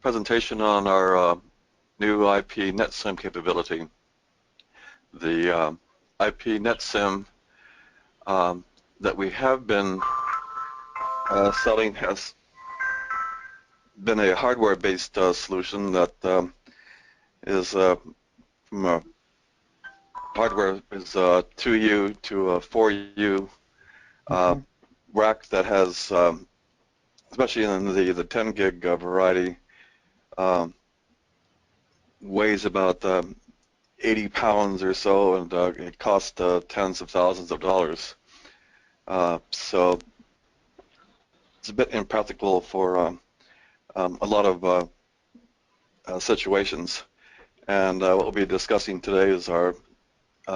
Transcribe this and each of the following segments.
presentation on our new IP NetSim capability. The IP NetSim that we have been selling has been a hardware-based solution that is from a hardware is 2U to a 4U rack that has, especially in the 10 gig variety, weighs about 80 pounds or so, and it costs tens of thousands of dollars. So it's a bit impractical for a lot of situations. And what we'll be discussing today is our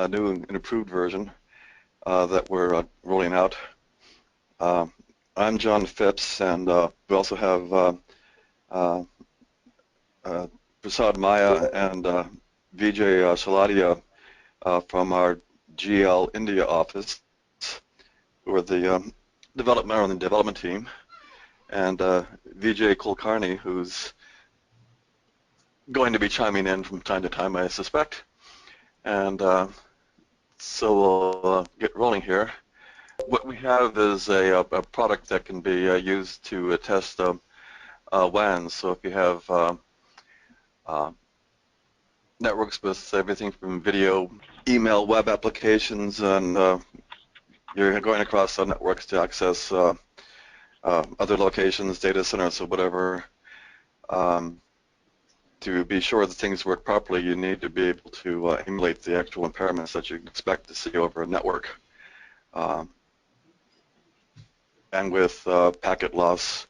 new and improved version that we're rolling out. I'm John Phipps, and we also have Prasad Maya and Vijay Shaladia from our GL India office, who are the development team, and Vijay Kulkarni, who's going to be chiming in from time to time, I suspect. And so we'll get rolling here. What we have is a product that can be used to test WANs. So if you have networks with everything from video, email, web applications, and you're going across networks to access other locations, data centers, or whatever, to be sure that things work properly, you need to be able to emulate the actual impairments that you expect to see over a network. And with packet loss,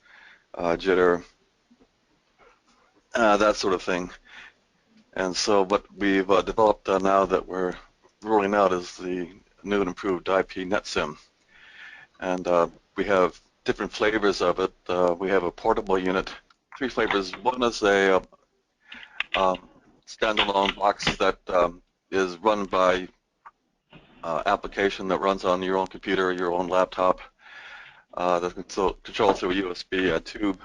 jitter, that sort of thing. And so what we've developed now that we're rolling out is the new and improved IP NetSim. And we have different flavors of it. We have a portable unit, 3 flavors. One is a standalone box that is run by application that runs on your own computer or your own laptop, that's controlled through a USB tube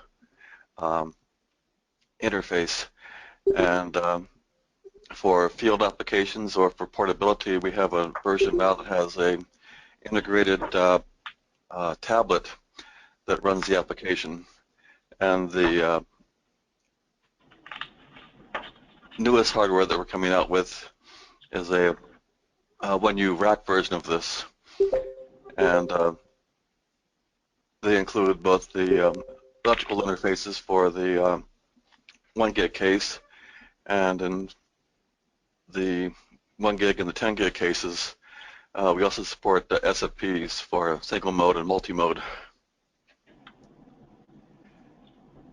interface. And for field applications or for portability, we have a version now that has a integrated tablet that runs the application. And the newest hardware that we're coming out with is a 1U rack version of this. And they include both the electrical interfaces for the 1 gig case, and in the 1 gig and the 10 gig cases, we also support the SFPs for single mode and multi-mode.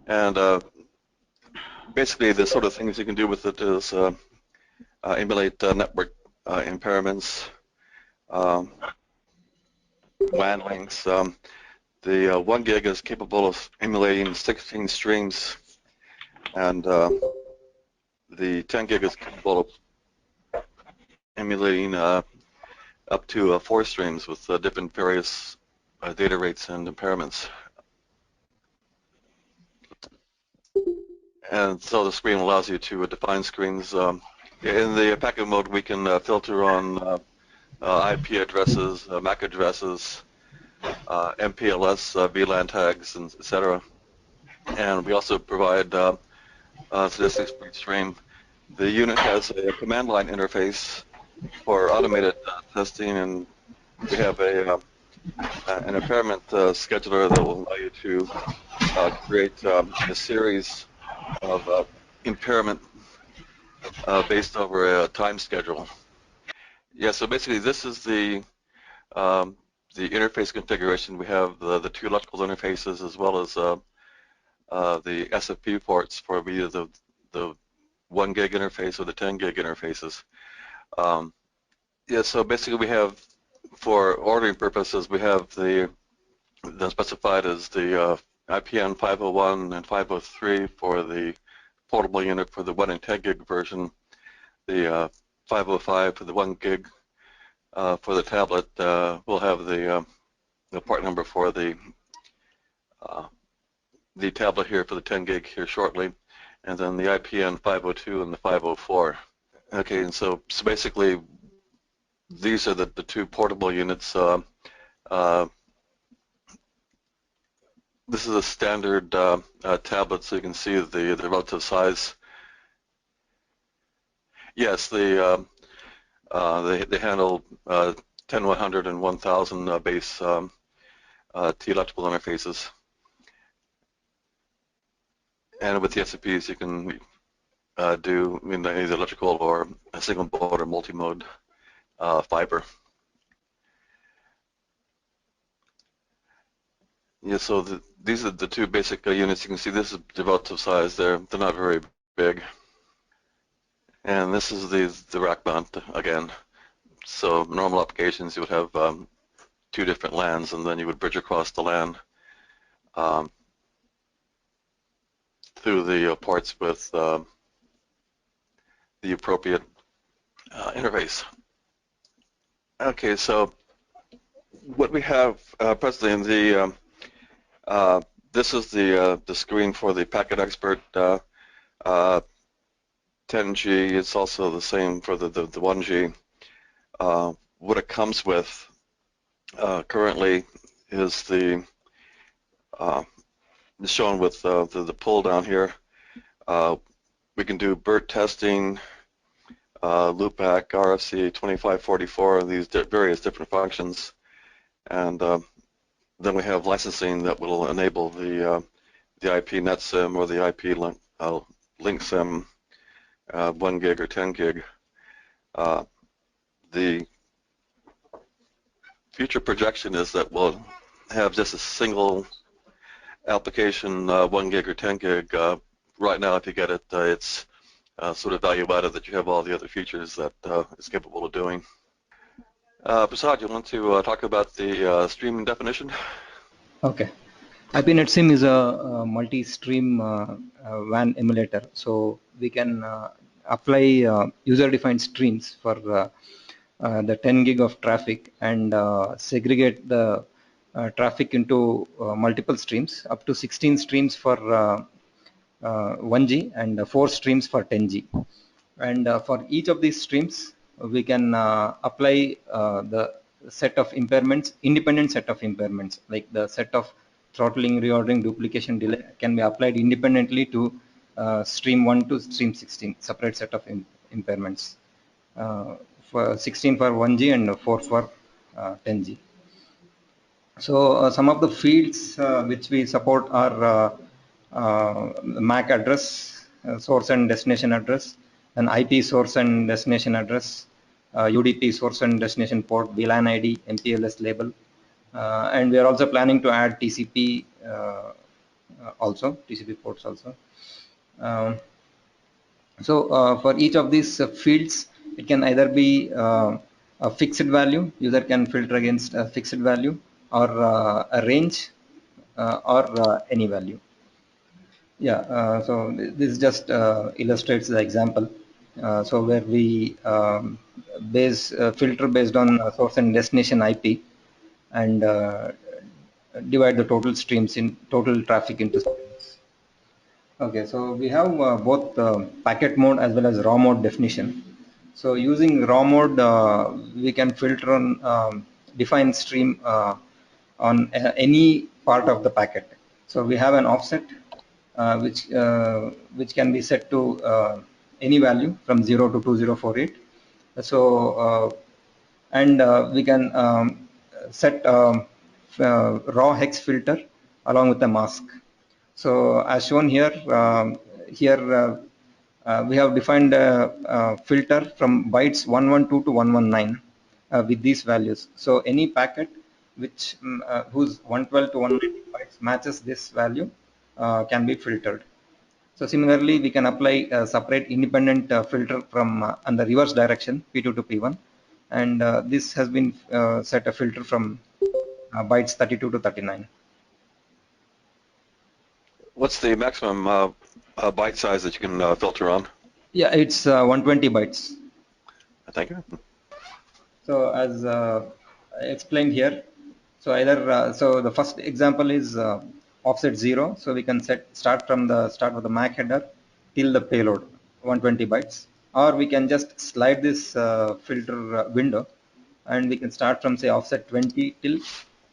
And basically the sort of things you can do with it is emulate network impairments, WAN links. The 1 gig is capable of emulating 16 streams, and the 10 gig is capable of emulating up to 4 streams with different various data rates and impairments. And so the screen allows you to define screens. In the packet mode, we can filter on IP addresses, MAC addresses, MPLS, VLAN tags, and etc. And we also provide statistics for each stream. The unit has a command line interface for automated testing, and we have an impairment scheduler that will allow you to create a series of impairment based over a time schedule. Yeah, so basically this is the interface configuration. We have the 2 electrical interfaces as well as the SFP ports for either the 1 gig interface or the 10 gig interfaces. Yeah, so basically we have, for ordering purposes, we have the specified as the IPN 501 and 503 for the portable unit for the 1 and 10 gig version, the 505 for the 1 gig for the tablet. We'll have the part number for the tablet here for the 10 gig here shortly. and then the IPN 502 and the 504. Okay, and so basically these are the two portable units. This is a standard tablet, so you can see the relative size. Yes, they handle 10100 and 1000 base T electrical interfaces. And with the SCPs, you can do either electrical or a single mode or multi-mode fiber. Yeah, so these are the two basic units. You can see this is the relative size. They're not very big. And this is the rack mount again. So normal applications, you would have two different LANs, and then you would bridge across the LAN through the ports with the appropriate interface. Okay, so what we have presently in the this is the screen for the Packet Expert 10G. It's also the same for the 1G. What it comes with currently is the shown with the pull down here. We can do BERT testing, loopback, RFC 2544, these various different functions, and then we have licensing that will enable the IP NetSim or the IP LinkSim 1 gig or 10 gig. The future projection is that we'll have just a single application 1 gig or 10 gig. Right now, if you get it, it's sort of value added that you have all the other features that it's capable of doing. Prasad, you want to talk about the streaming definition? Okay. IP NetSim is a multi-stream WAN emulator. So we can apply user-defined streams for the 10 gig of traffic and segregate the traffic into multiple streams, up to 16 streams for 1G and 4 streams for 10G. And for each of these streams, we can apply the set of impairments, independent set of impairments, like the set of throttling, reordering, duplication, delay can be applied independently to stream 1 to stream 16, separate set of impairments. For 16 for 1G and 4 for 10G. So some of the fields which we support are MAC address, source and destination address, an IP source and destination address, UDP source and destination port, VLAN ID, MPLS label, and we are also planning to add TCP also, TCP ports also. So for each of these fields, it can either be a fixed value, user can filter against a fixed value, or a range, or any value. Yeah, so this just illustrates the example. So where we filter based on source and destination IP and divide the total streams in total traffic into streams. Okay, so we have both packet mode as well as raw mode definition. So using raw mode, we can filter on define stream on any part of the packet. So we have an offset which can be set to any value from 0 to 2048. So and we can set raw hex filter along with a mask. So as shown here, we have defined a filter from bytes 112 to 119 with these values. So any packet which whose 112 to 119 bytes matches this value can be filtered. So similarly, we can apply a separate independent filter from on the reverse direction, P2 to P1, and this has been set a filter from bytes 32 to 39. What's the maximum byte size that you can filter on? Yeah, it's 120 bytes. Thank you. So as I explained here, so either so the first example is offset 0. So we can start with the MAC header till the payload 120 bytes, or we can just slide this filter window, and we can start from say offset 20 till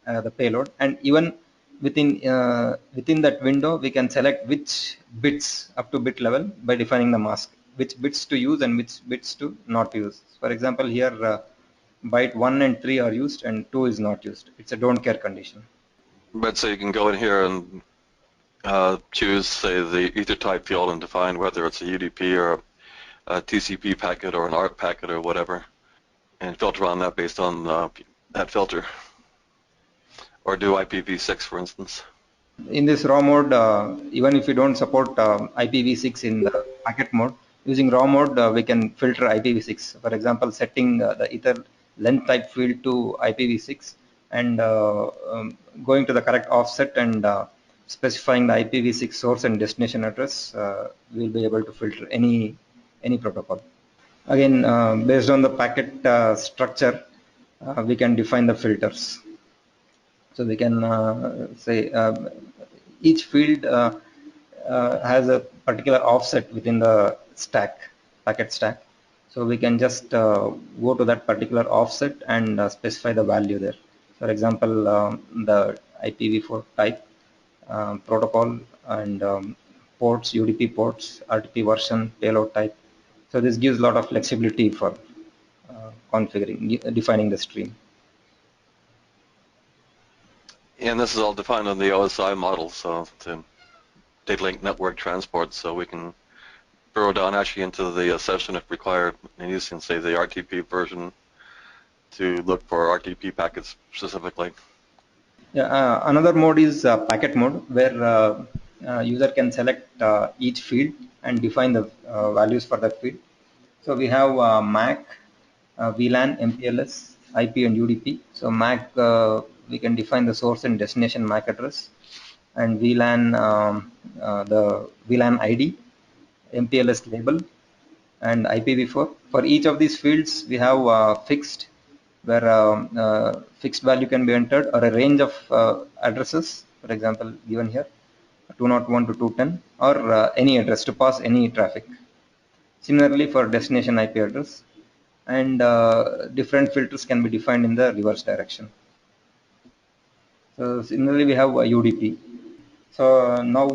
the payload, and even within that window we can select which bits up to bit level by defining the mask, which bits to use and which bits to not use. For example, here byte 1 and 3 are used and 2 is not used. It's a don't care condition. But so you can go in here and choose, say, the ether type field and define whether it's a UDP or a TCP packet or an ARP packet or whatever, and filter on that based on that filter. Or do IPv6, for instance. In this raw mode, even if you don't support IPv6 in the packet mode, using raw mode we can filter IPv6. For example, setting the ether length type field to IPv6 and going to the correct offset and specifying the IPv6 source and destination address, we'll be able to filter any protocol. Again, based on the packet structure, we can define the filters. So we can say each field has a particular offset within the stack, packet stack. So we can just go to that particular offset and specify the value there. For example, the IPv4 type, protocol, and ports, UDP ports, RTP version, payload type. So this gives a lot of flexibility for configuring, defining the stream. And this is all defined on the OSI model, so the data link network transport, so we can burrow down actually into the session if required, and using, say, the RTP version to look for RTP packets specifically. Yeah, another mode is packet mode, where user can select each field and define the values for that field. So we have MAC, VLAN, MPLS, IP, and UDP. So MAC, we can define the source and destination MAC address, and VLAN, the VLAN ID, MPLS label, and IPv4. For each of these fields, we have fixed, where fixed value can be entered, or a range of addresses, for example, given here, 201 to 210, or any address to pass any traffic. Similarly, for destination IP address, and different filters can be defined in the reverse direction. So similarly, we have UDP. So now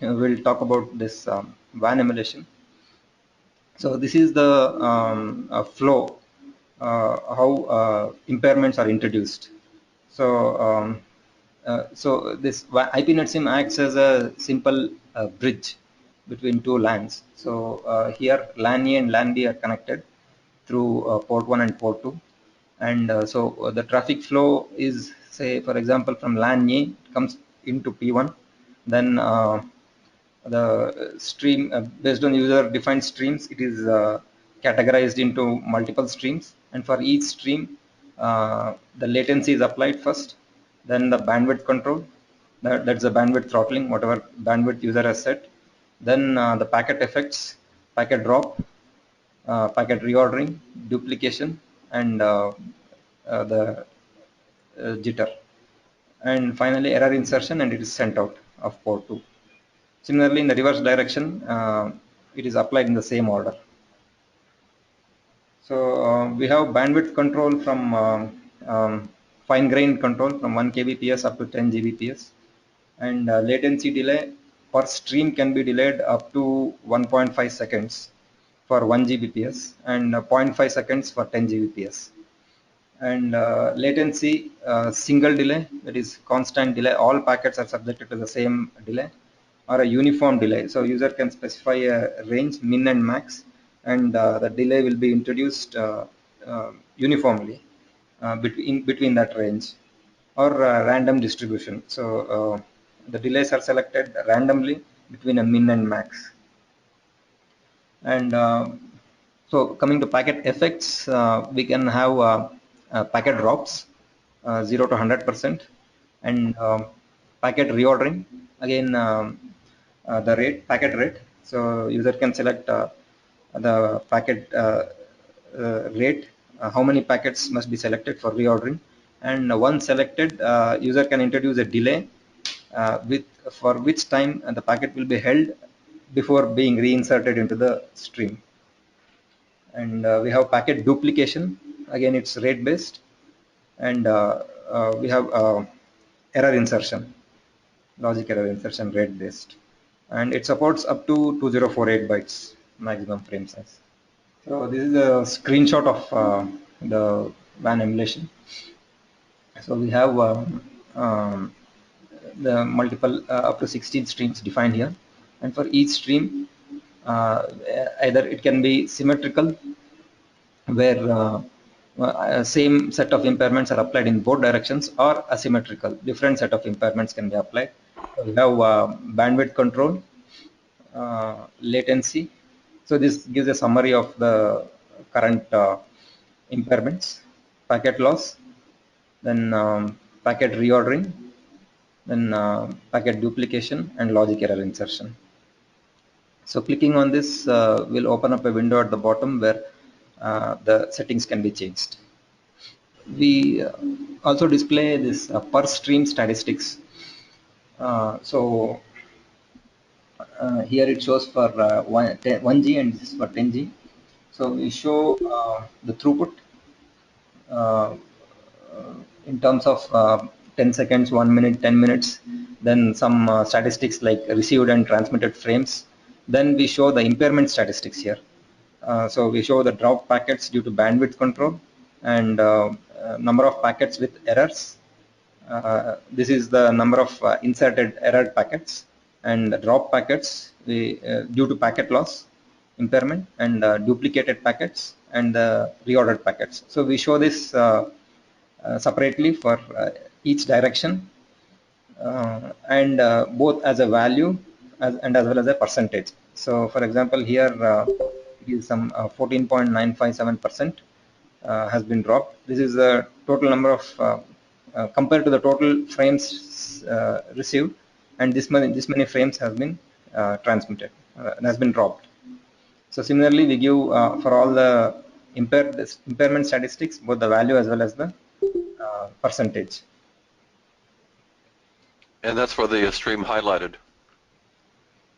we'll talk about this WAN emulation. So this is the flow, how impairments are introduced. So this IP NetSim acts as a simple bridge between two LANs. So here LAN A and LAN B are connected through port 1 and port 2, and so the traffic flow is, say, for example, from LAN A comes into P1, then the stream, based on user defined streams, it is categorized into multiple streams, and for each stream the latency is applied first, then the bandwidth control, that's the bandwidth throttling, whatever bandwidth user has set, then the packet effects, packet drop, packet reordering, duplication, and the jitter, and finally error insertion, and it is sent out of port 2. Similarly, in the reverse direction, it is applied in the same order. So we have bandwidth control from fine-grained control from 1 kbps up to 10 gbps, and latency delay per stream can be delayed up to 1.5 seconds for 1 gbps and 0.5 seconds for 10 gbps. And latency single delay, that is constant delay, all packets are subjected to the same delay, or a uniform delay. So user can specify a range, min and max, and the delay will be introduced uniformly between that range, or random distribution. So the delays are selected randomly between a min and max. And so coming to packet effects, we can have packet drops, 0 to 100%, and packet reordering, again the rate, packet rate. So user can select the packet rate, how many packets must be selected for reordering, and once selected, user can introduce a delay for which time the packet will be held before being reinserted into the stream. And we have packet duplication. Again, it's rate based. And we have error insertion, logic error insertion, rate based. And it supports up to 2048 bytes maximum frame size. So this is a screenshot of the WAN emulation. So we have the multiple up to 16 streams defined here, and for each stream, either it can be symmetrical, where same set of impairments are applied in both directions, or asymmetrical, different set of impairments can be applied. So we have bandwidth control, latency. So this gives a summary of the current impairments, packet loss, then packet reordering, then packet duplication, and logic error insertion. So clicking on this will open up a window at the bottom where the settings can be changed. We also display this per stream statistics. So here it shows for 1G and this is for 10G. So we show the throughput uh, in terms of 10 seconds, 1 minute, 10 minutes, then some statistics like received and transmitted frames. Then we show the impairment statistics here. So we show the drop packets due to bandwidth control and number of packets with errors. This is the number of inserted error packets, and the drop packets due to packet loss, impairment, and duplicated packets and reordered packets. So we show this separately for each direction, and both as a value and as well as a percentage. So for example, here it is some 14.957% has been dropped. This is the total number of compared to the total frames received, and this many frames have been transmitted, has been dropped. So similarly, we give for all the impairment statistics both the value as well as the percentage. And that's for the stream highlighted.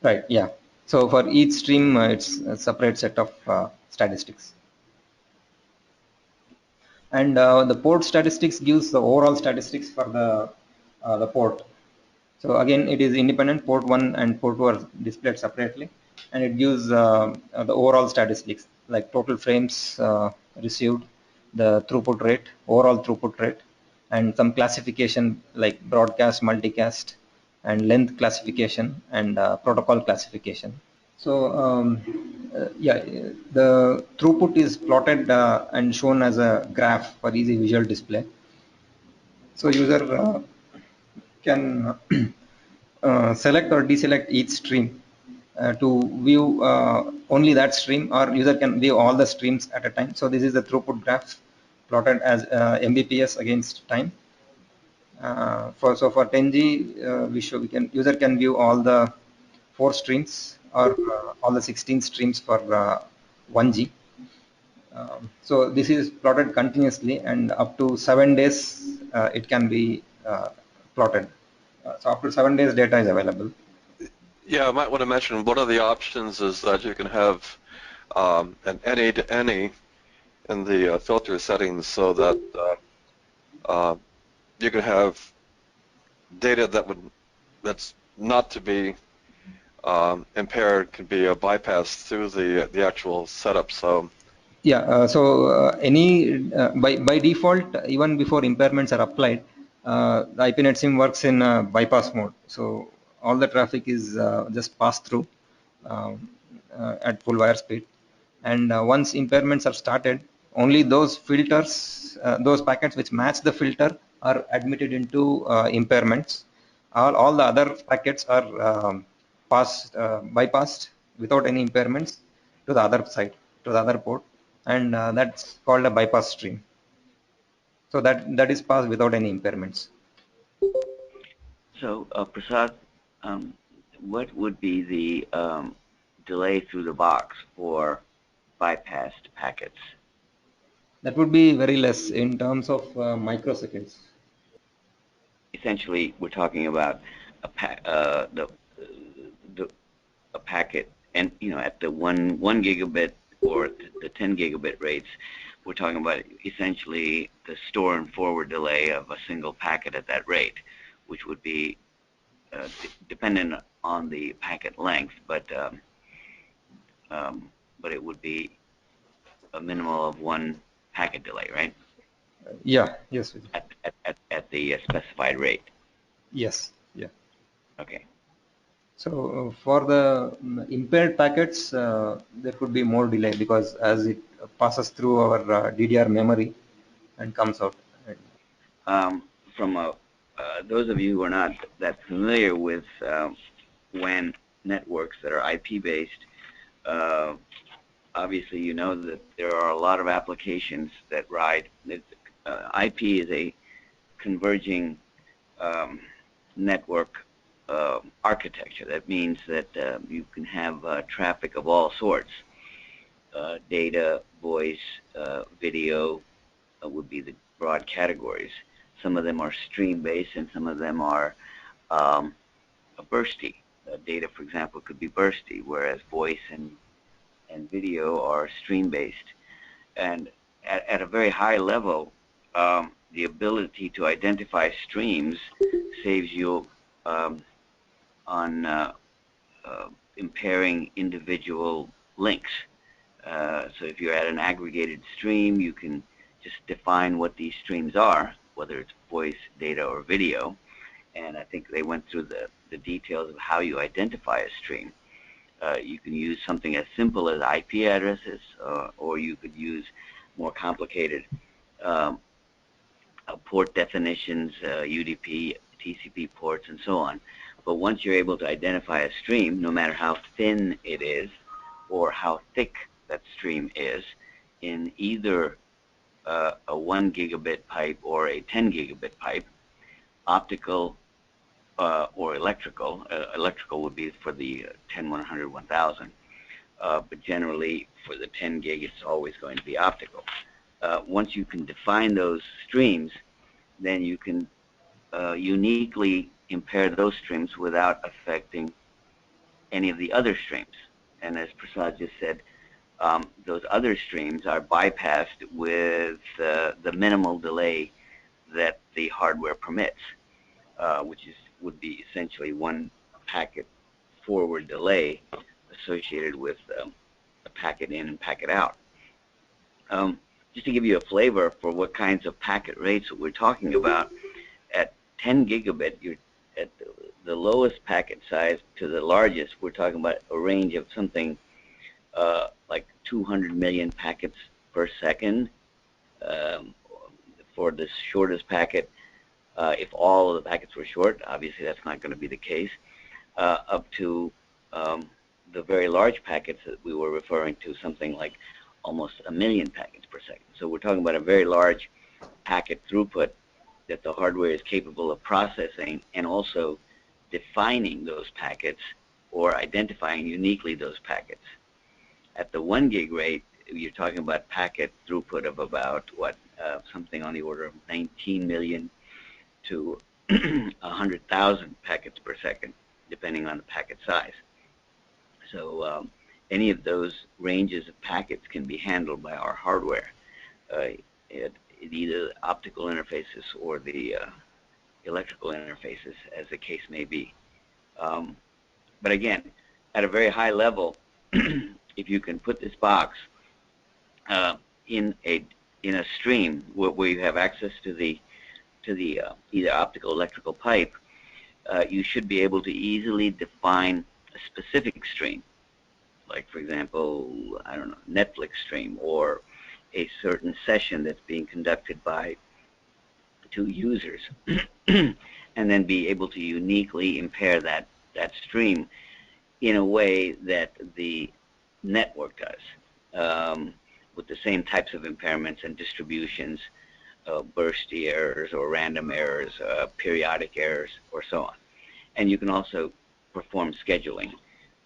Right, yeah. So for each stream, it's a separate set of statistics. And the port statistics gives the overall statistics for the port. So again, it is independent. Port 1 and port 2 are displayed separately, and it gives the overall statistics like total frames received, the throughput rate, overall throughput rate, and some classification like broadcast, multicast, and length classification, and protocol classification. So yeah, the throughput is plotted and shown as a graph for easy visual display. So user can select or deselect each stream to view only that stream, or user can view all the streams at a time. So this is the throughput graph plotted as Mbps against time. For 10G, user can view all the 4 streams, or all the 16 streams for 1G. So this is plotted continuously, and up to 7 days it can be plotted. So up to 7 days data is available. Yeah, I might want to mention one of the options is that you can have an NA to NA in the filter settings, so that you can have data that's not to be impaired can be bypassed through the actual setup. So yeah, so any by default, even before impairments are applied, the IP NetSim works in bypass mode. So all the traffic is just passed through at full wire speed, and once impairments are started, only those filters, those packets which match the filter, are admitted into impairments. All the other packets are bypassed without any impairments to the other side, to the other port, and that's called a bypass stream. So that is passed without any impairments. So, Prasad, what would be the delay through the box for bypassed packets? That would be very less in terms of microseconds. Essentially, we're talking about a a packet, and at the one gigabit or the 10 gigabit rates, we're talking about essentially the store and forward delay of a single packet at that rate, which would be dependent on the packet length, but it would be a minimal of one packet delay, right? Yeah. Yes. At the specified rate. Yes. Yeah. Okay. So for the impaired packets, there could be more delay because as it passes through our DDR memory and comes out. From those of you who are not that familiar with WAN networks that are IP based, obviously you know that there are a lot of applications that ride. IP is a converging network architecture. That means that you can have traffic of all sorts. Data, voice, video would be the broad categories. Some of them are stream-based and some of them are bursty. Data, for example, could be bursty, whereas voice and video are stream-based. And at a very high level, the ability to identify streams saves you on impairing individual links. So if you're at an aggregated stream, you can just define what these streams are, whether it's voice, data, or video. And I think they went through the details of how you identify a stream. You can use something as simple as IP addresses, or you could use more complicated port definitions, UDP, TCP ports, and so on. But once you're able to identify a stream, no matter how thin it is or how thick that stream is, in either a 1 gigabit pipe or a 10 gigabit pipe, optical or electrical. Electrical would be for the 10, 100, 1000. But generally, for the 10 gig, it's always going to be optical. Once you can define those streams, then you can uniquely impair those streams without affecting any of the other streams. And as Prasad just said, those other streams are bypassed with the minimal delay that the hardware permits, which would be essentially one packet forward delay associated with a packet in and packet out. Just to give you a flavor for what kinds of packet rates that we're talking about, at 10 gigabit, you're at the lowest packet size to the largest, we're talking about a range of something like 200 million packets per second. For the shortest packet, if all of the packets were short, obviously that's not going to be the case, up to the very large packets that we were referring to, something like almost 1 million packets per second. So we're talking about a very large packet throughput that the hardware is capable of processing and also defining those packets or identifying uniquely those packets. At the 1 gig rate, you're talking about packet throughput of about, something on the order of 19 million to 100,000 packets per second, depending on the packet size. So any of those ranges of packets can be handled by our hardware, either optical interfaces or the electrical interfaces, as the case may be. But again, at a very high level, if you can put this box in a stream where you have access to the either optical electrical pipe, you should be able to easily define a specific stream, like for example, I don't know, Netflix stream, or a certain session that's being conducted by 2 users, and then be able to uniquely impair that stream in a way that the network does, with the same types of impairments and distributions, bursty errors or random errors, periodic errors, or so on. And you can also perform scheduling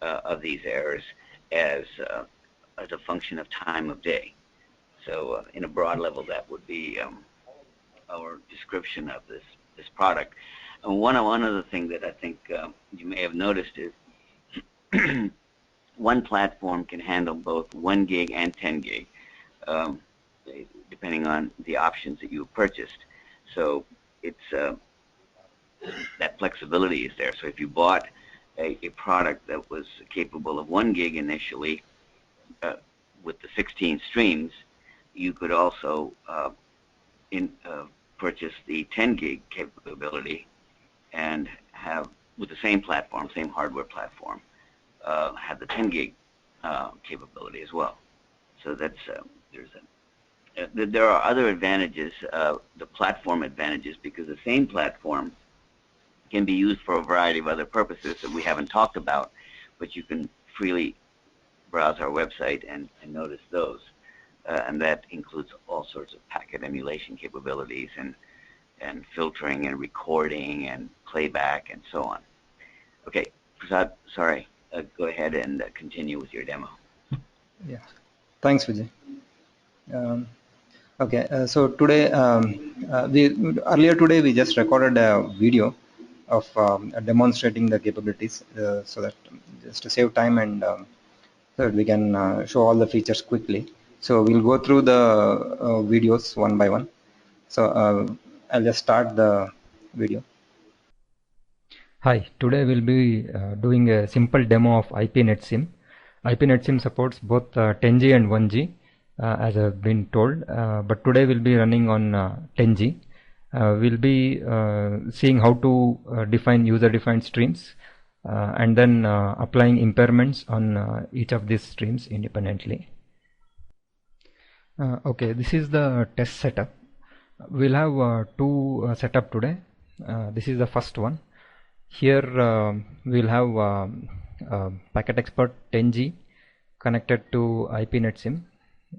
of these errors as a function of time of day. So in a broad level, that would be our description of this product. And one other thing that I think you may have noticed is one platform can handle both 1 gig and 10 gig, depending on the options that you purchased. So it's that flexibility is there. So if you bought a product that was capable of 1 gig initially with the 16 streams, you could also purchase the 10 gig capability and have, with the same platform, same hardware platform, have the 10 gig capability as well. So that's there are other advantages, the platform advantages, because the same platform can be used for a variety of other purposes that we haven't talked about, but you can freely browse our website and notice those. And that includes all sorts of packet emulation capabilities and filtering and recording and playback and so on. Okay, Prasad, sorry, go ahead and continue with your demo. Yeah, thanks, Vijay. Okay, so today, earlier today we just recorded a video of demonstrating the capabilities, so that just to save time and so that we can show all the features quickly. So we'll go through the videos one by one. So I'll just start the video. Hi, today we'll be doing a simple demo of IP NetSim. IP NetSim supports both 10G and 1G, as I've been told, but today we'll be running on 10G. We'll be seeing how to define user-defined streams and then applying impairments on each of these streams independently. Okay, this is the test setup. We'll have two setup today. This is the first one. Here we'll have Packet Expert 10G connected to IP NetSim,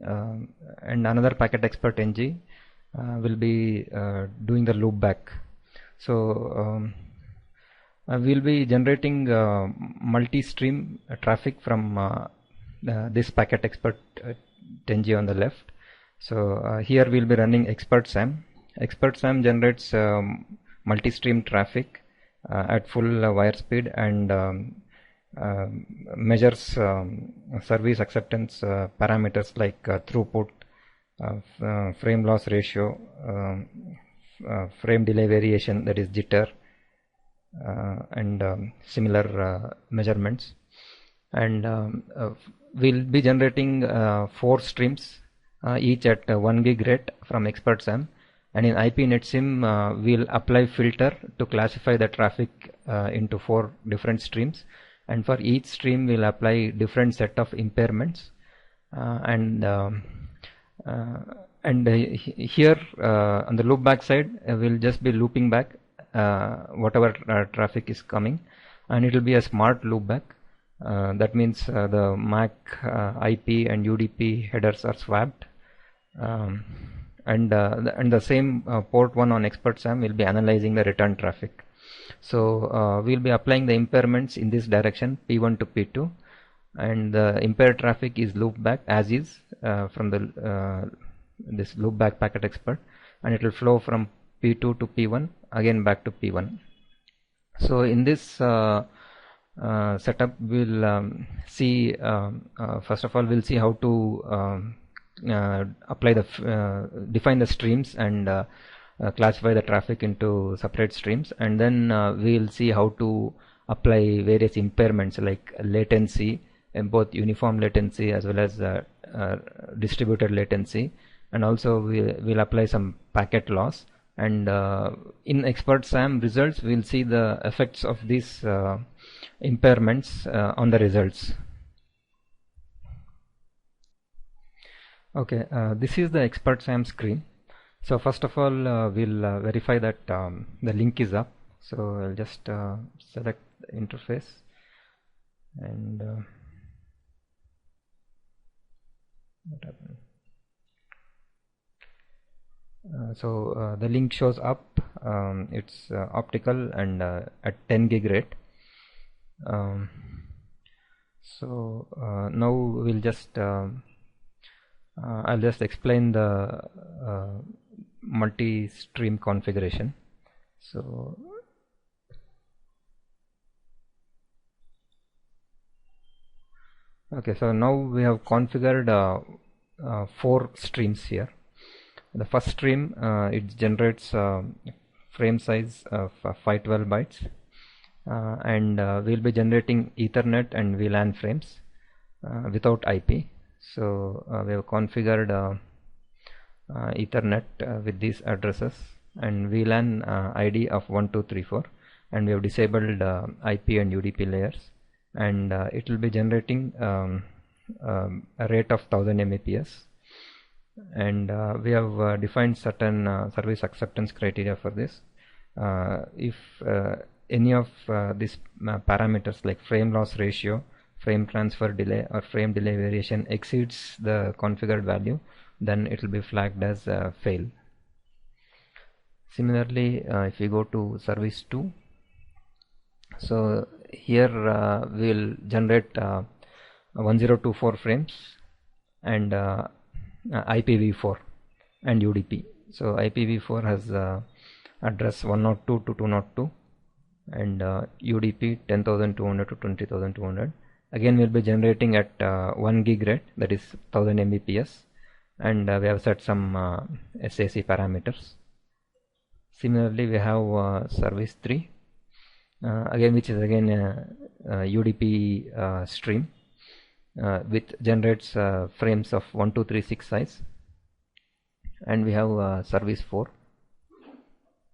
and another Packet Expert 10G will be doing the loopback. So we'll be generating multi-stream traffic from this Packet Expert 10G on the left. So here we'll be running ExpertSam. ExpertSam generates multi-stream traffic at full wire speed and measures service acceptance parameters like throughput, frame loss ratio, frame delay variation, that is jitter, and similar measurements. And we'll be generating 4 streams, each at 1 gig rate from ExpertSam. And in IP NetSim, we'll apply filter to classify the traffic into 4 different streams. And for each stream, we'll apply different set of impairments. Here on the loopback side, we'll just be looping back whatever traffic is coming, and it will be a smart loopback. That means the MAC, IP, and UDP headers are swapped. And the same port 1 on ExpertSam will be analyzing the return traffic. So we'll be applying the impairments in this direction, P1 to P2, and the impaired traffic is looped back as is from the this loopback Packet Expert, and it will flow from P2 to P1 again back to P1. So in this setup, we'll see first of all we'll see how to apply the define the streams and classify the traffic into separate streams, and then we'll see how to apply various impairments like latency, and both uniform latency as well as distributed latency, and also we'll apply some packet loss. And in ExpertSam results, we'll see the effects of these impairments on the results. Okay, this is the ExpertSam screen. So first of all, we'll verify that the link is up. So I'll just select the interface, and what happened? So the link shows up. It's optical and at 10 gig rate. So now we'll just I'll just explain the multi-stream configuration. So Okay, so now we have configured 4 streams here. The first stream, it generates frame size of 512 bytes, and we'll be generating Ethernet and VLAN frames without IP. So we have configured Ethernet with these addresses and VLAN ID of 1234, and we have disabled IP and UDP layers, and it will be generating a rate of 1000 Mbps, and we have defined certain service acceptance criteria for this. If any of these parameters like frame loss ratio, frame transfer delay, or frame delay variation exceeds the configured value, then it will be flagged as fail. Similarly, if we go to service 2, so here we'll generate 1024 frames and IPv4 and UDP. So IPv4 has address 102 to 202 and UDP 10,200 to 20,200. Again, we'll be generating at 1 gig rate, that is 1000 Mbps, and we have set some SAC parameters. Similarly, we have service 3, again, which is again a UDP stream, which generates frames of 1236 size, and we have service 4,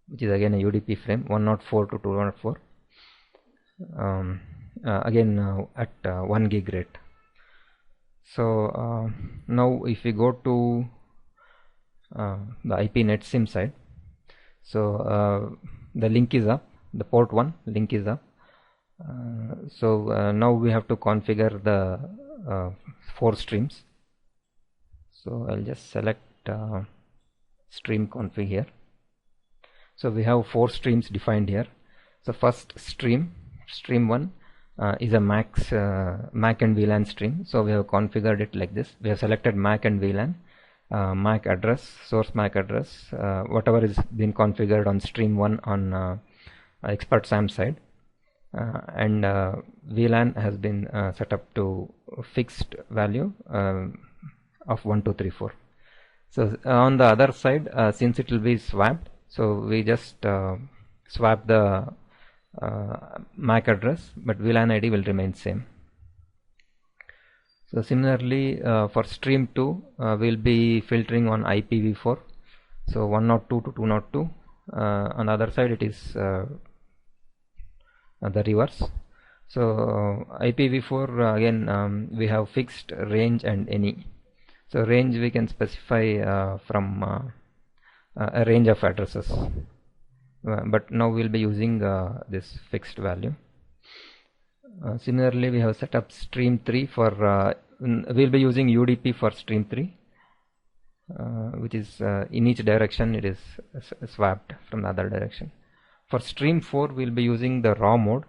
which is again a UDP frame 104 to 204, again at 1 gig rate. So now if we go to the IP NetSim side, so the link is up, the port 1 link is up. So now we have to configure the 4 streams. So I'll just select stream config here. So we have 4 streams defined here. So first stream 1 is a MAC and VLAN stream. So we have configured it like this. We have selected MAC and VLAN, MAC address, source MAC address, whatever is been configured on stream 1 on expert SAM side, and VLAN has been set up to fixed value of 1234. So on the other side, since it will be swapped, so we just swap the MAC address, but VLAN ID will remain same. So similarly, for stream 2, we'll be filtering on IPv4, so 102 to 202. On the other side, it is the reverse. So IPv4, again, we have fixed range and any. So range we can specify from a range of addresses, but now we'll be using this fixed value. Similarly, we have set up stream 3 for we'll be using UDP for stream 3, which is in each direction it is swapped from the other direction. For stream 4, we'll be using the raw mode.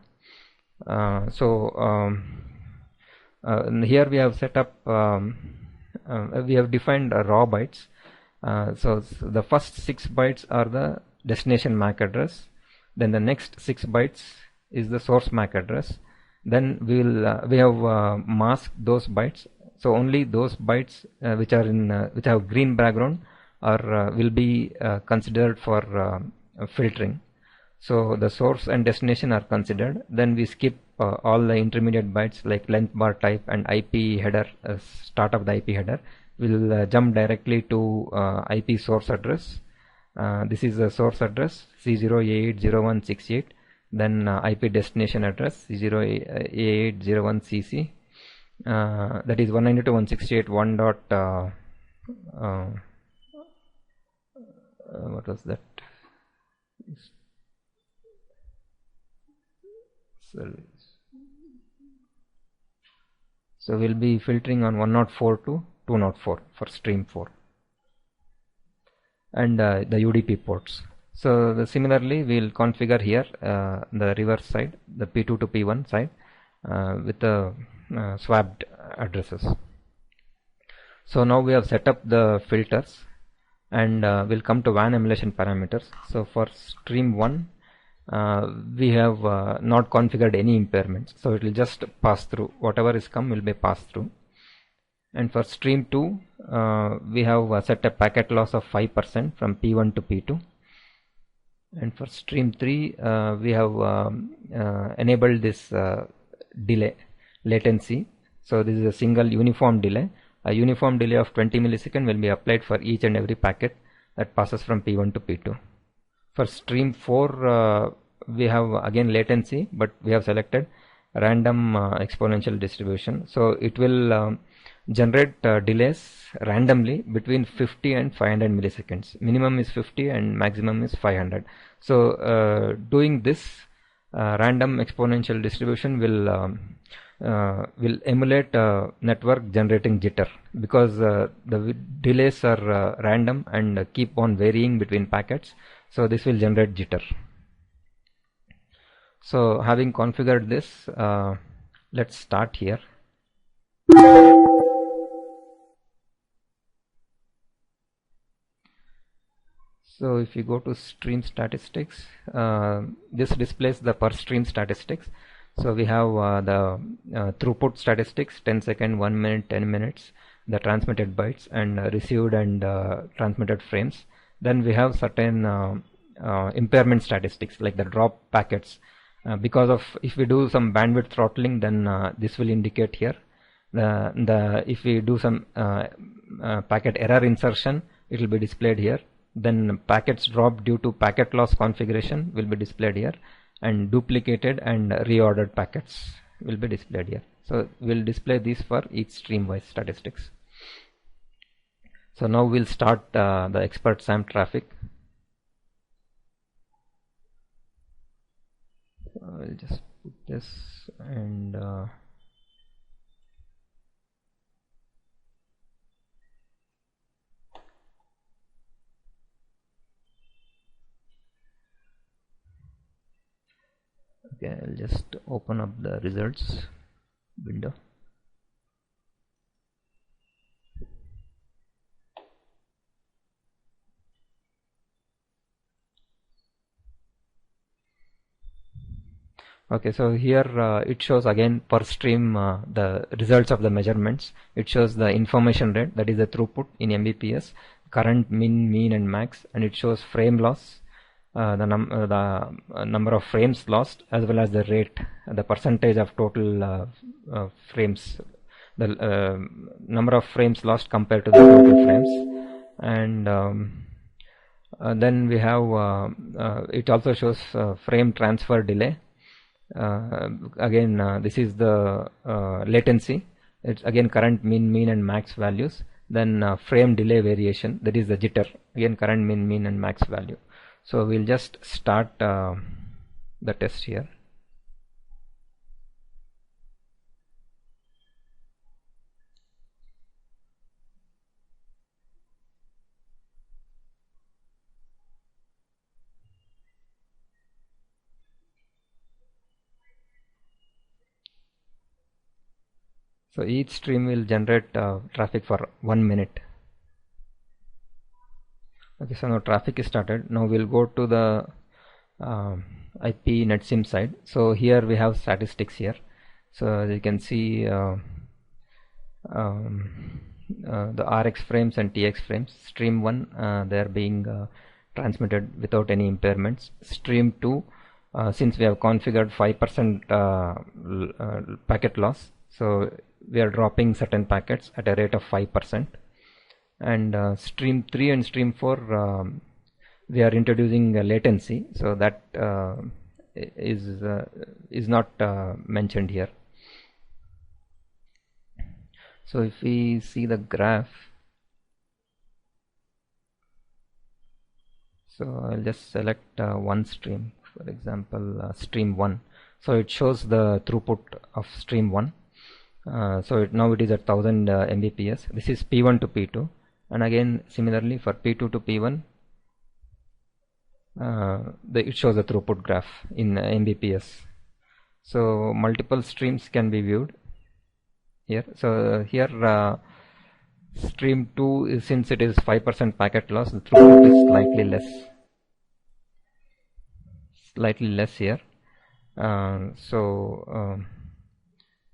Here we have set up we have defined raw bytes. So the first 6 bytes are the destination MAC address, then the next 6 bytes is the source MAC address. Then we have masked those bytes, so only those bytes which are in which have green background are will be considered for filtering. So the source and destination are considered. Then we skip all the intermediate bytes like length bar type and IP header, start of the IP header. We'll jump directly to IP source address. This is the source address C0A80168. Then IP destination address C0A801CC. That is 192.168.1. What was that? Service. So we'll be filtering on 104 to 204 for stream 4, and the UDP ports. So similarly, we'll configure here the reverse side, the P2 to P1 side, with the swapped addresses. So now we have set up the filters, and we'll come to WAN emulation parameters. So for stream 1, we have not configured any impairments, so it will just pass through. Whatever is come will be passed through. And for stream 2, we have set a packet loss of 5% from P1 to P2. And for stream 3, we have enabled this delay latency. So this is a single uniform delay. A uniform delay of 20 milliseconds will be applied for each and every packet that passes from P1 to P2. For stream 4, we have again latency, but we have selected random exponential distribution. So it will generate delays randomly between 50 and 500 milliseconds. Minimum is 50 and maximum is 500. So doing this random exponential distribution will emulate network generating jitter, because the delays are random and keep on varying between packets. So this will generate jitter. So having configured this, let's start here. So if you go to stream statistics, this displays the per stream statistics. So we have the throughput statistics, 10 seconds, 1 minute, 10 minutes, the transmitted bytes, and received and transmitted frames. Then we have certain impairment statistics like the drop packets. Because of, if we do some bandwidth throttling, then this will indicate here. If we do some packet error insertion, it will be displayed here. Then packets dropped due to packet loss configuration will be displayed here, and duplicated and reordered packets will be displayed here. So we'll display these for each stream wise statistics. So now we'll start the expert SAM traffic. I'll just put this and okay, I'll just open up the results window. Okay, so here it shows again per stream the results of the measurements. It shows the information rate, that is the throughput in Mbps, current, min, mean and max, and it shows frame loss, the number of frames lost, as well as the rate, the percentage of total frames, the number of frames lost compared to the total frames. And then we have it also shows frame transfer delay. Again this is the latency. It's again current, min, mean and max values. Then frame delay variation, that is the jitter, again current, min, mean and max value. So we'll just start the test here. So each stream will generate traffic for 1 minute. Okay, so now traffic is started. Now we'll go to the IP NetSim side. So here we have statistics here. So as you can see the RX frames and TX frames. Stream 1 they are being transmitted without any impairments. Stream 2 since we have configured 5% packet loss, so we are dropping certain packets at a rate of 5%. And stream 3 and stream 4 we are introducing latency, so that is not mentioned here. So if we see the graph, so I'll just select one stream, for example stream 1. So it shows the throughput of stream 1. So now it is at 1000 Mbps. This is P1 to P2, and again similarly for P2 to P1 it shows a throughput graph in Mbps. So multiple streams can be viewed here. So here stream 2 is, since it is 5% packet loss, the throughput is slightly less. slightly less here.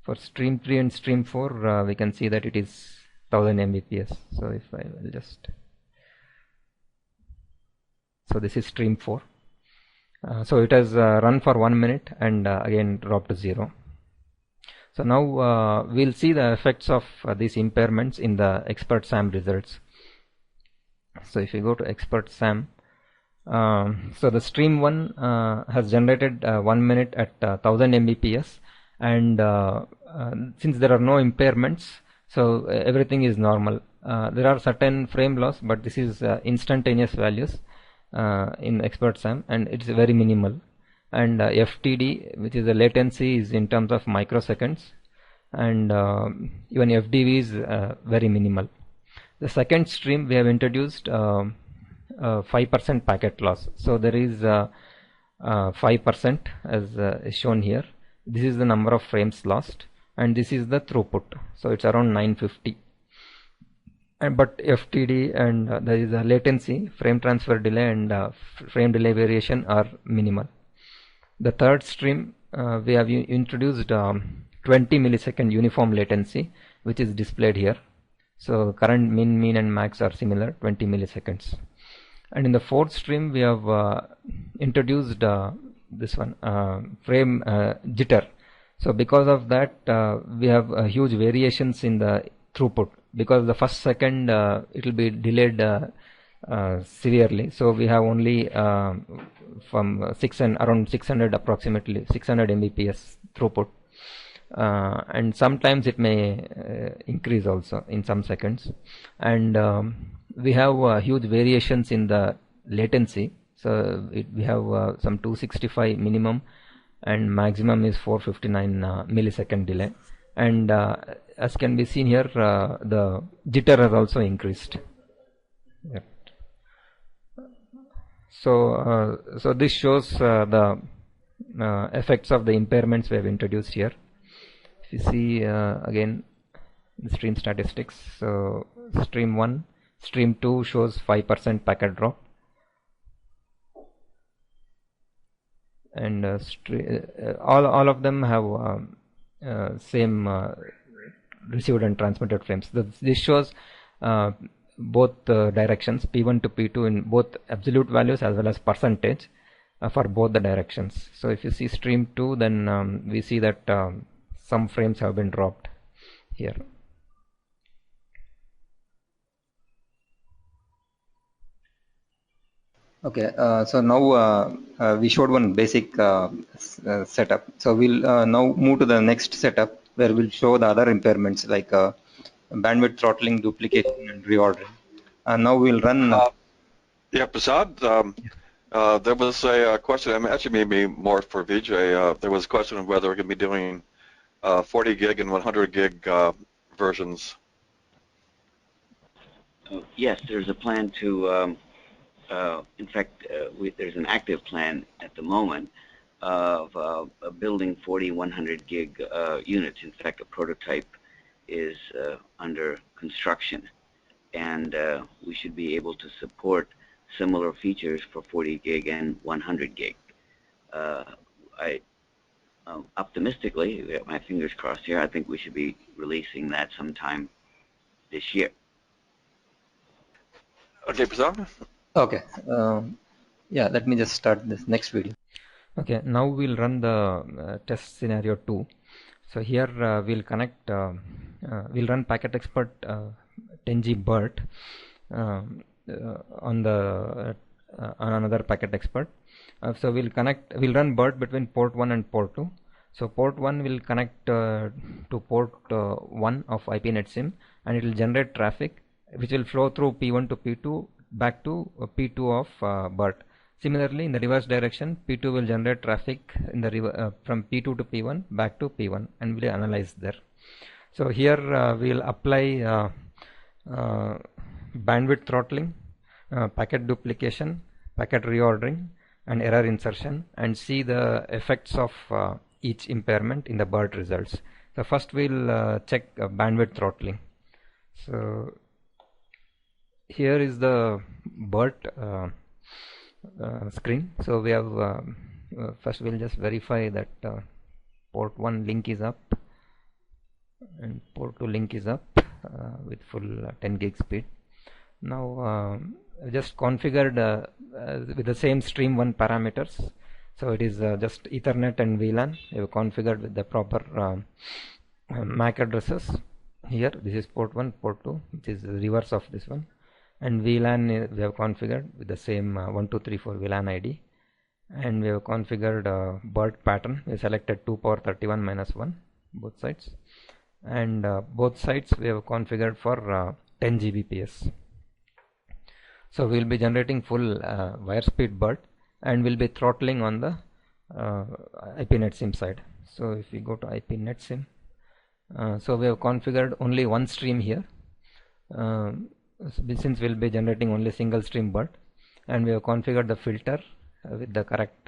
For stream 3 and stream 4 we can see that it is 1000 Mbps. So if I will just, so this is stream 4. So it has run for 1 minute and again dropped to 0. So now we'll see the effects of these impairments in the expert SAM results. So if you go to expert SAM, so the stream 1 has generated 1 minute at 1000 Mbps, and since there are no impairments, so everything is normal. There are certain frame loss, but this is instantaneous values in expert SAM, and it's very minimal. And FTD, which is the latency, is in terms of microseconds, and even FDV is very minimal. The second stream we have introduced 5% packet loss. So there is 5% as shown here. This is the number of frames lost, and this is the throughput. So it's around 950. But FTD and there is a latency, frame transfer delay, and frame delay variation are minimal. The third stream we have introduced 20 millisecond uniform latency, which is displayed here. So current min, mean and max are similar, 20 milliseconds. And in the fourth stream we have introduced this one, frame jitter. So because of that we have huge variations in the throughput, because the first second it will be delayed severely. So we have only from around 600, approximately 600 Mbps throughput, and sometimes it may increase also in some seconds. And we have huge variations in the latency. So we have some 265 minimum, and maximum is 459 millisecond delay. And as can be seen here, the jitter has also increased. Yep. So this shows the effects of the impairments we have introduced here. If you see again the stream statistics, so stream 1, stream 2 shows 5% packet drop, and all of them have same received and transmitted frames. This shows both directions, P1 to P2, in both absolute values as well as percentage for both the directions. So if you see stream 2, then we see that some frames have been dropped here. Okay, so now we showed one basic setup. So we'll now move to the next setup, where we'll show the other impairments like bandwidth throttling, duplication, and reordering. Now we'll run. Yeah, Prasad, there was a question, actually maybe more for Vijay. There was a question of whether we're going to be doing 40 gig and 100 gig versions. Yes, there's a plan to, in fact, there's an active plan at the moment of building 40, 100 gig units. In fact, a prototype is under construction, and we should be able to support similar features for 40 gig and 100 gig. Optimistically, my fingers crossed here, I think we should be releasing that sometime this year. Okay, Prasad? Okay, yeah, let me just start this next video. Okay, now we'll run the test scenario 2. So here we'll connect, we'll run Packet Expert 10G BERT on another Packet Expert. So we'll run BERT between port 1 and port 2. So port 1 will connect to port 1 of IP NetSim, and it will generate traffic which will flow through P1 to P2 back to P2 of BERT. Similarly, in the reverse direction, P2 will generate traffic in the from P2 to P1 back to P1, and we'll analyze there. So here we'll apply bandwidth throttling, packet duplication, packet reordering, and error insertion, and see the effects of each impairment in the BERT results. So first we'll check bandwidth throttling. So here is the BERT screen. So we have First we'll just verify that port 1 link is up and port 2 link is up with full 10 gig speed. Now just configured with the same stream 1 parameters. So it is just Ethernet and VLAN. We have configured with the proper MAC addresses. Here this is port 1, port 2, which is the reverse of this one, and VLAN we have configured with the same 1234 VLAN ID, and we have configured BERT pattern. We selected 2 power 31 minus 1 both sides, and both sides we have configured for 10 Gbps. So we will be generating full wire speed BERT, and will be throttling on the IPNetSim side. So if we go to IPNetSim, so we have configured only one stream here, since we'll be generating only single stream BERT, and we have configured the filter with the correct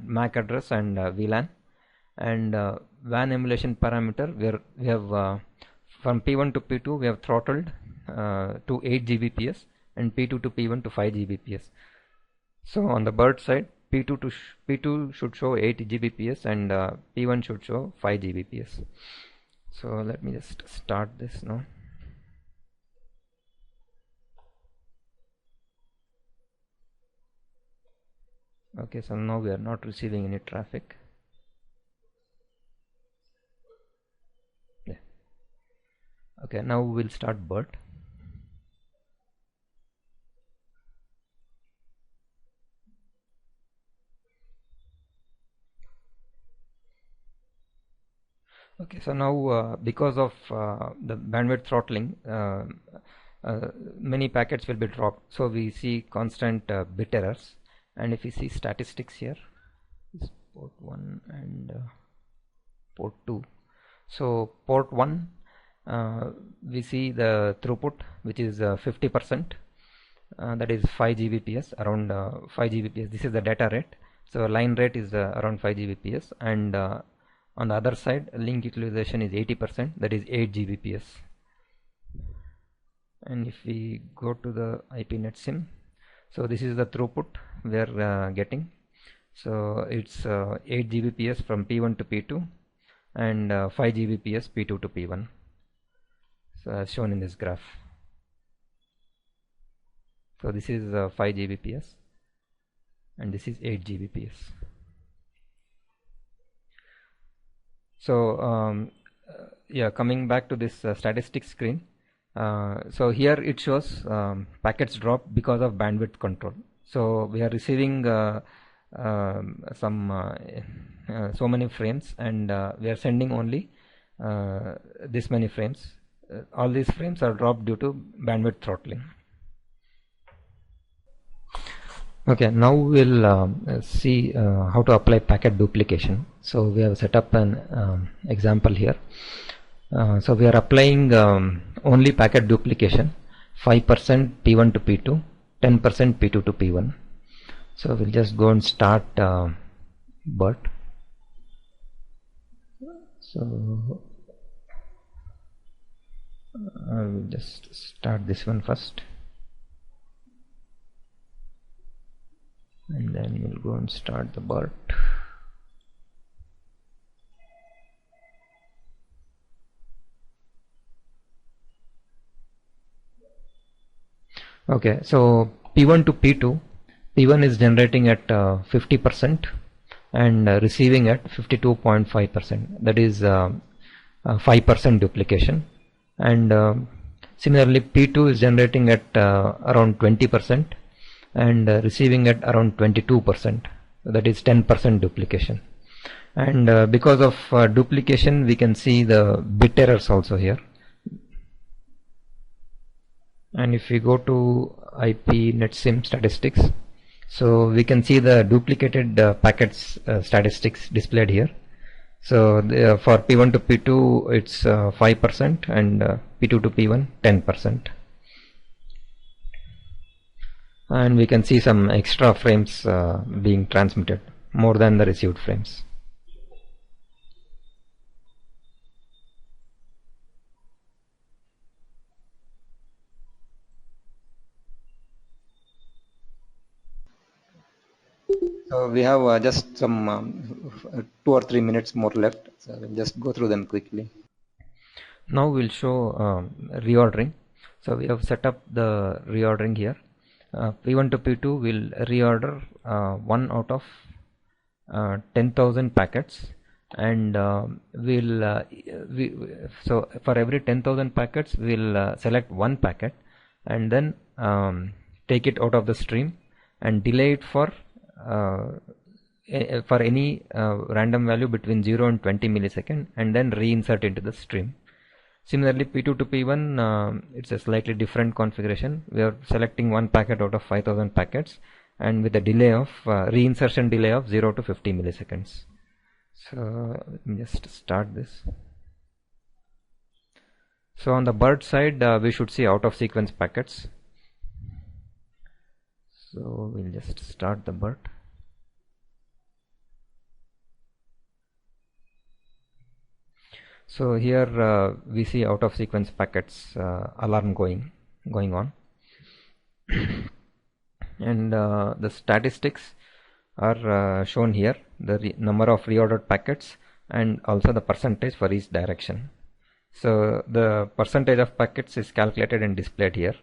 MAC address and VLAN, and WAN emulation parameter we have from P1 to P2 we have throttled to 8 Gbps, and P2 to P1 to 5 Gbps. So on the BERT side, P2 should show 8 Gbps and P1 should show 5 Gbps. So let me just start this now. Okay, so now we are not receiving any traffic. Yeah. Okay, now we'll start BERT. Okay, so now because of the bandwidth throttling, many packets will be dropped. So we see constant bit errors, and if you see statistics here, is port 1 and port 2. So port 1, we see the throughput, which is 50%, that is 5 Gbps, around 5 Gbps. This is the data rate. So line rate is around 5 Gbps, and on the other side, link utilization is 80%, that is 8 Gbps. And if we go to the IPNetSim, so this is the throughput we are getting. So it's 8 Gbps from P1 to P2, and 5 Gbps P2 to P1. So as shown in this graph. So this is 5 Gbps, and this is 8 Gbps. So yeah, coming back to this statistics screen, so here it shows packets drop because of bandwidth control. So we are receiving so many frames, and we are sending only this many frames. All these frames are dropped due to bandwidth throttling. Okay, now we'll see how to apply packet duplication. So we have set up an example here. So we are applying only packet duplication, 5% P1 to P2, 10% P2 to P1. So we'll just go and start BERT. So I will just start this one first, and then we'll go and start the BERT. Okay, so P1 to P2, P1 is generating at 50% and receiving at 52.5%, that is 5% duplication, and similarly P2 is generating at around 20% and receiving at around 22%, that is 10% duplication. And because of duplication, we can see the bit errors also here. And if we go to IPNetSim statistics, so we can see the duplicated packets statistics displayed here. So for P1 to P2 it's 5%, and P2 to P1 10%. And we can see some extra frames being transmitted, more than the received frames. So we have just some 2 or 3 minutes more left. So we'll just go through them quickly. Now we'll show reordering. So we have set up the reordering here. P1 to P2 will reorder 1 out of 10,000 packets, and so for every 10,000 packets we'll select one packet and then take it out of the stream and delay it for any random value between 0 and 20 millisecond, and then reinsert into the stream. Similarly, P2 to P1, it's a slightly different configuration. We are selecting one packet out of 5,000 packets, and with a delay of reinsertion delay of 0 to 50 milliseconds. So let me just start this. So on the bird side, we should see out of sequence packets. So we'll just start the bird. So here we see out of sequence packets alarm going on. And the statistics are shown here, the number of reordered packets and also the percentage for each direction. So the percentage of packets is calculated and displayed here.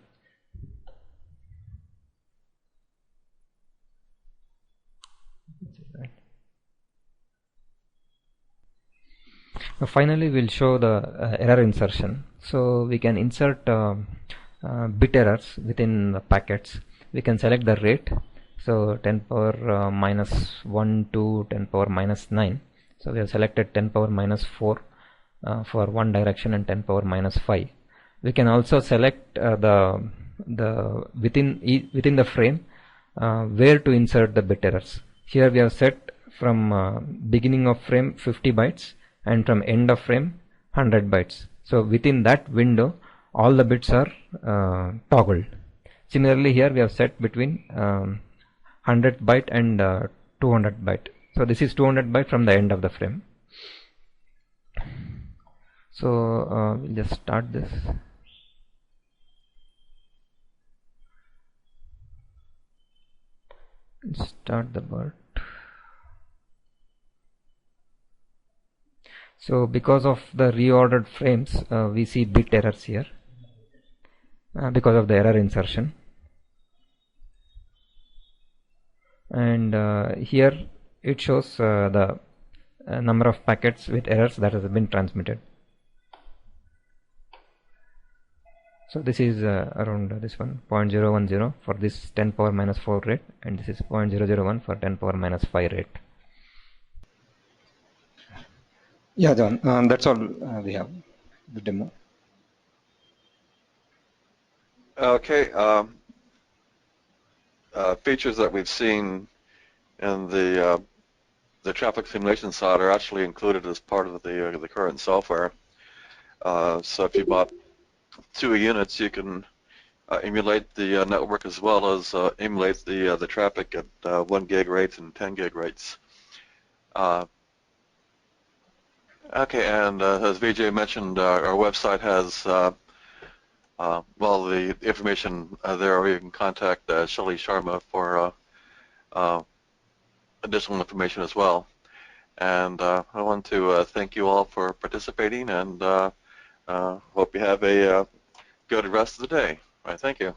Finally, we'll show the error insertion. So we can insert bit errors within the packets. We can select the rate, so 10 power minus 1 to 10 power minus 9. So we have selected 10 power minus 4 for one direction and 10 power minus 5. We can also select the within the frame where to insert the bit errors. Here we have set from beginning of frame 50 bytes and from end of frame 100 bytes. So within that window all the bits are toggled. Similarly, here we have set between 100 byte and 200 byte. So this is 200 byte from the end of the frame. So we'll just start this. Start the bird. So because of the reordered frames, we see bit errors here because of the error insertion. And here it shows the number of packets with errors that has been transmitted. So this is around this one 0.010 for this 10 power minus 4 rate, and this is 0.001 for 10 power minus 5 rate. Yeah, John, that's all we have, the demo. Okay. Features that we've seen in the traffic simulation side are actually included as part of the current software. So if you bought 2 units, you can emulate the network as well as emulate the traffic at 1 gig rates and 10 gig rates. Okay, and as Vijay mentioned, our website has well, the information there, or you can contact Shelly Sharma for additional information as well. And I want to thank you all for participating, and hope you have a good rest of the day. All right, thank you.